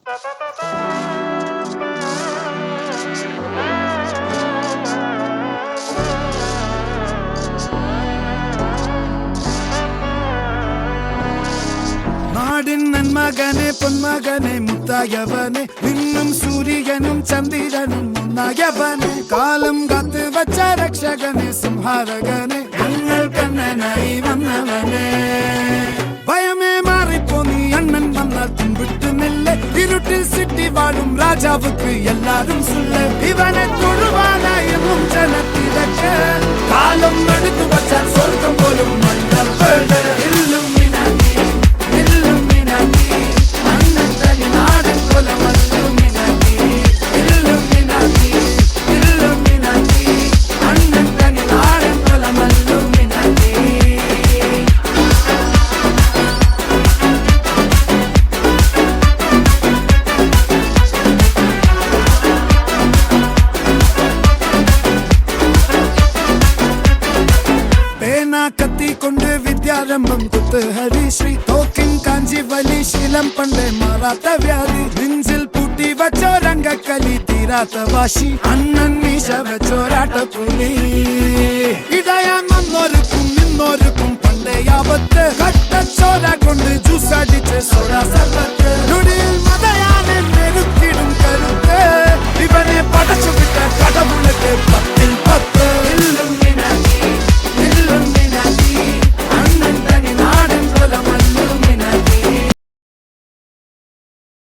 നാടിൻ നന്മകനെ പൊന്മകനെ മുത്തായവനെ നിന്നും സൂര്യനും ചന്ദ്രനും ഒന്നായവനെ കാലം കാത്ത് വച്ച രക്ഷകനെ സംഹാരകനെ ഞങ്ങൾ കണ്ണനായി വന്നവനെ ഭയമേ മാറിപ്പോ നീ അണ്ണൻ വന്നാൽ തുമ്പിട്ടുന്നില്ല ഇരുട്ടിൽ സിറ്റി വാഴും രാജാവുക്ക് എല്ലാരും സുല്ല ഇവനെ തൊഴുവാനായും ജനത്തിരക്ക് കാലം എടുത്തു വച്ചാൽ സ്വർഗം പോലും മണ്ണപ്പേട് കത്തിക്കൊണ്ട് വിദ്യാരംഭം കുത്ത് ഹരിശ്രീ തോക്കിൻ കാഞ്ചി വലി ശീലം പണ്ടേ മാറാത്ത വ്യാധി നെഞ്ചിൽ പൂട്ടി വച്ചോരംഗക്കലി തീരാത്ത വാശി അണ്ണൻ മീശ വെച്ചോരാട്ട പുലി